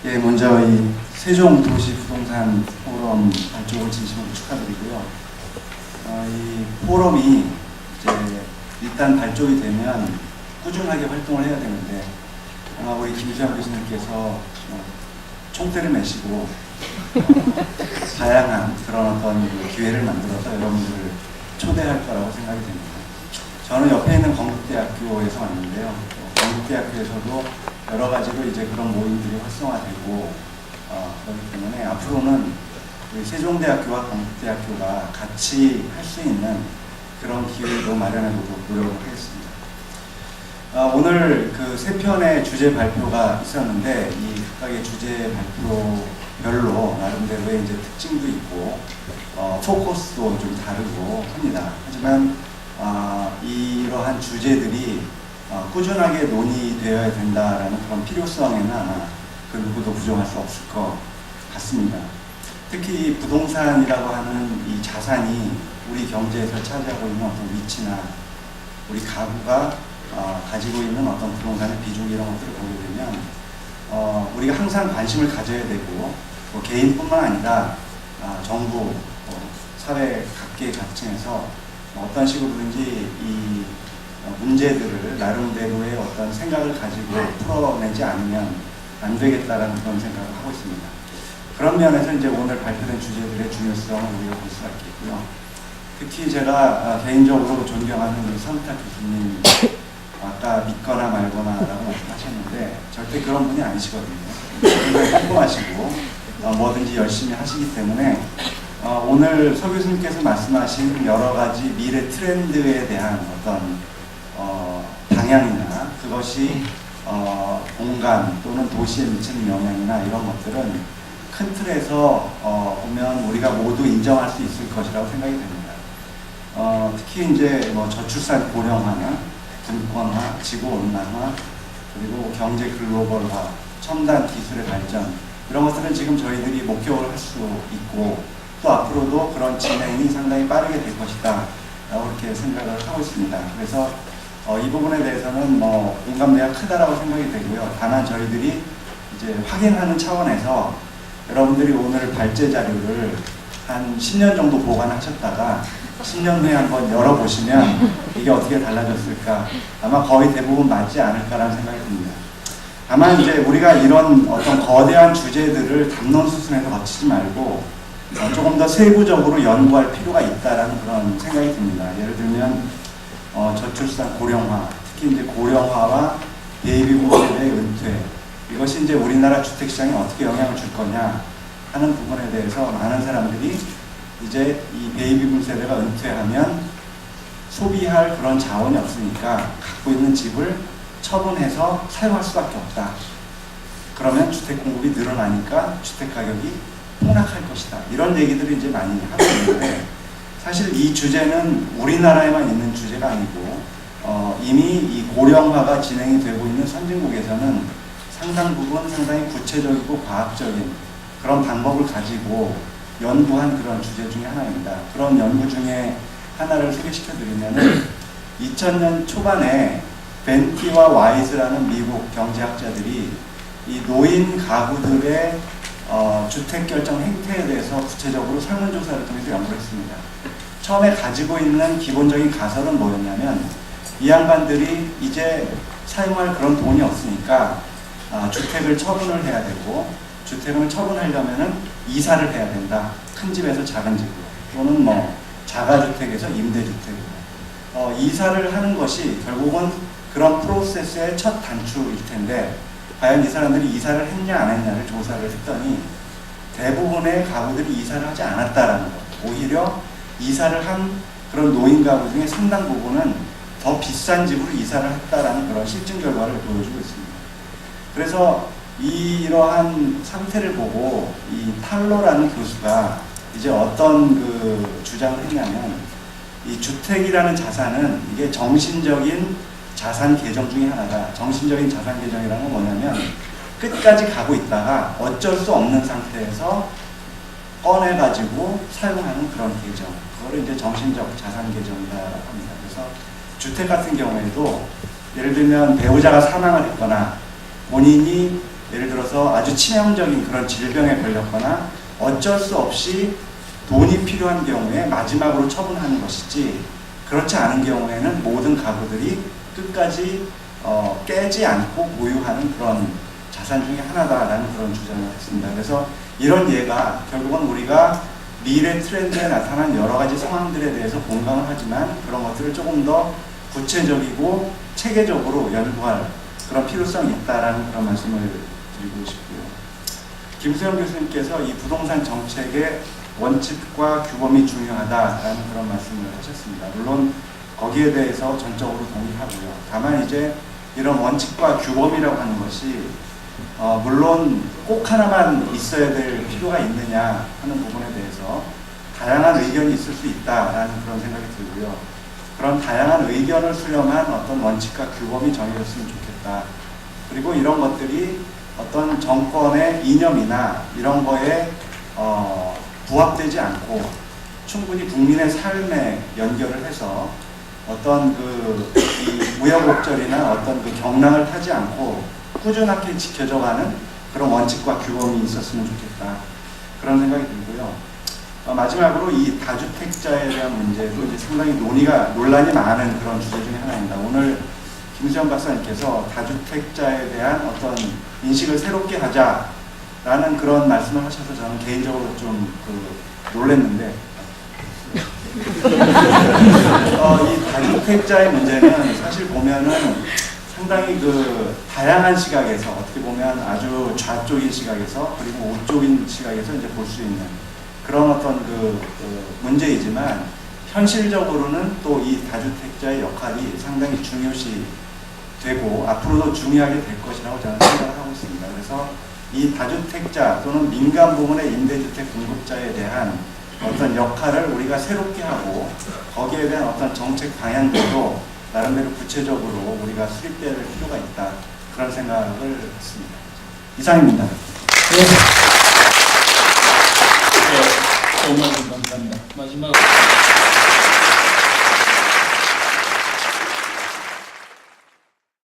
예, 먼저 이 세종도시부동산 포럼 발족을 진심으로 축하드리고요. 이 포럼이 이제 일단 발족이 되면 꾸준하게 활동을 해야 되는데 아마 우리 김수현 교수님께서 총대를 메시고 다양한 그런 어떤 기회를 만들어서 여러분들을 초대할 거라고 생각이 됩니다. 저는 옆에 있는 건국대학교에서 왔는데요. 건국대학교에서도 여러 가지로 이제 그런 모임들이 활성화되고 그렇기 때문에 앞으로는 우리 세종대학교와 건국대학교가 같이 할 수 있는 그런 기회도 마련해보도록 노력을 하겠습니다. 오늘 그 세 편의 주제 발표가 있었는데 이 각각의 주제 발표별로 나름대로의 이제 특징도 있고 포커스도 좀 다르고 합니다. 하지만 이러한 주제들이 꾸준하게 논의되어야 된다라는 그런 필요성에는 아마 그 누구도 부정할 수 없을 것 같습니다. 특히 부동산이라고 하는 이 자산이 우리 경제에서 차지하고 있는 어떤 위치나 우리 가구가 가지고 있는 어떤 부동산의 비중 이런 것들을 보게 되면 우리가 항상 관심을 가져야 되고 개인뿐만 아니라 정부, 사회 각계 각층에서 어떤 식으로든지 이 문제들을 나름대로의 어떤 생각을 가지고 풀어내지 않으면 안 되겠다라는 그런 생각을 하고 있습니다. 그런 면에서 이제 오늘 발표된 주제들의 중요성을 우리가 볼 수가 있겠고요. 특히 제가 개인적으로 존경하는 우리 서미탁 교수님, 아까 믿거나 말거나라고 말씀하셨는데 절대 그런 분이 아니시거든요. 굉장히 궁금하시고 뭐든지 열심히 하시기 때문에 오늘 서 교수님께서 말씀하신 여러 가지 미래 트렌드에 대한 어떤 방향이나 그것이 공간 또는 도시에 미치는 영향이나 이런 것들은 큰 틀에서 보면 우리가 모두 인정할 수 있을 것이라고 생각이 됩니다. 특히 이제 뭐 저출산 고령화나 분권화, 지구온난화, 그리고 경제 글로벌화, 첨단 기술의 발전 이런 것들은 지금 저희들이 목격을 할 수 있고 또 앞으로도 그런 진행이 상당히 빠르게 될 것이다 라고 이렇게 생각을 하고 있습니다. 그래서 이 부분에 대해서는 공감대가 크다라고 생각이 되고요. 다만 저희들이 이제 확인하는 차원에서 여러분들이 오늘 발제 자료를 한 10년 정도 보관하셨다가 10년 후에 한번 열어보시면 이게 어떻게 달라졌을까 아마 거의 대부분 맞지 않을까라는 생각이 듭니다. 다만 이제 우리가 이런 어떤 거대한 주제들을 담론 수순에서 거치지 말고 조금 더 세부적으로 연구할 필요가 있다라는 그런 생각이 듭니다. 예를 들면 저출산 고령화, 특히 이제 고령화와 베이비붐 세대의 은퇴 이것이 이제 우리나라 주택시장에 어떻게 영향을 줄 거냐 하는 부분에 대해서 많은 사람들이 이제 이 베이비붐 세대가 은퇴하면 소비할 그런 자원이 없으니까 갖고 있는 집을 처분해서 사용할 수밖에 없다. 그러면 주택 공급이 늘어나니까 주택 가격이 폭락할 것이다. 이런 얘기들을 이제 많이 하고 있는데 사실 이 주제는 우리나라에만 있는 주제가 아니고 이미 이 고령화가 진행이 되고 있는 선진국에서는 상당 부분 상당히 구체적이고 과학적인 그런 방법을 가지고 연구한 그런 주제 중에 하나입니다. 그런 연구 중에 하나를 소개시켜 드리면 2000년 초반에 벤티와 와이즈라는 미국 경제학자들이 이 노인 가구들의 주택 결정 행태에 대해서 구체적으로 설문조사를 통해서 연구를 했습니다. 처음에 가지고 있는 기본적인 가설은 뭐였냐면 이 양반들이 이제 사용할 그런 돈이 없으니까 주택을 처분을 해야 되고 주택을 처분하려면은 이사를 해야 된다. 큰 집에서 작은 집으로 또는 자가주택에서 임대주택으로 이사를 하는 것이 결국은 그런 프로세스의 첫 단추일 텐데 과연 이 사람들이 이사를 했냐 안 했냐를 조사를 했더니 대부분의 가구들이 이사를 하지 않았다라는 것. 오히려 이사를 한 그런 노인 가구 중에 상당 부분은 더 비싼 집으로 이사를 했다라는 그런 실증 결과를 보여주고 있습니다. 그래서 이러한 상태를 보고 이 탈로라는 교수가 이제 어떤 그 주장을 했냐면 이 주택이라는 자산은 이게 정신적인 자산 계정 중에 하나다. 정신적인 자산 계정이라는 건 뭐냐면 끝까지 가고 있다가 어쩔 수 없는 상태에서 꺼내가지고 사용하는 그런 계정. 그거를 이제 정신적 자산 계정이라고 합니다. 그래서 주택 같은 경우에도 예를 들면 배우자가 사망을 했거나 본인이 예를 들어서 아주 치명적인 그런 질병에 걸렸거나 어쩔 수 없이 돈이 필요한 경우에 마지막으로 처분하는 것이지, 그렇지 않은 경우에는 모든 가구들이 끝까지 깨지 않고 보유하는 그런 자산 중에 하나다라는 그런 주장을 했습니다. 그래서 이런 예가 결국은 우리가 미래 트렌드에 나타난 여러 가지 상황들에 대해서 공감을 하지만 그런 것들을 조금 더 구체적이고 체계적으로 연구할 그런 필요성이 있다라는 그런 말씀을 드리고 싶고요. 김수영 교수님께서 이 부동산 정책의 원칙과 규범이 중요하다라는 그런 말씀을 하셨습니다. 물론 거기에 대해서 전적으로 동의하고요. 다만 이제 이런 원칙과 규범이라고 하는 것이 물론 꼭 하나만 있어야 될 필요가 있느냐 하는 부분에 대해서 다양한 의견이 있을 수 있다라는 그런 생각이 들고요. 그런 다양한 의견을 수렴한 어떤 원칙과 규범이 정해졌으면 좋겠다. 그리고 이런 것들이 어떤 정권의 이념이나 이런 거에 부합되지 않고 충분히 국민의 삶에 연결을 해서 어떤 이 우여곡절이나 어떤 그 경랑을 타지 않고 꾸준하게 지켜져가는 그런 원칙과 규범이 있었으면 좋겠다. 그런 생각이 들고요. 마지막으로 이 다주택자에 대한 문제도 이제 상당히 논란이 많은 그런 주제 중에 하나입니다. 오늘 김수영 박사님께서 다주택자에 대한 어떤 인식을 새롭게 하자라는 그런 말씀을 하셔서 저는 개인적으로 좀 놀랐는데, 이 다주택자의 문제는 사실 보면은 상당히 다양한 시각에서, 어떻게 보면 아주 좌쪽인 시각에서 그리고 우쪽인 시각에서 이제 볼 수 있는 그런 어떤 문제이지만, 현실적으로는 또 이 다주택자의 역할이 상당히 중요시 되고 앞으로도 중요하게 될 것이라고 저는 생각을 하고 있습니다. 그래서 이 다주택자 또는 민간 부문의 임대주택 공급자에 대한 어떤 역할을 우리가 새롭게 하고 거기에 대한 어떤 정책 방향들도 나름대로 구체적으로 우리가 수립돼야 될 필요가 있다, 그런 생각을 했습니다. 이상입니다. 네. 좋은 말씀 감사합니다. 마지막으로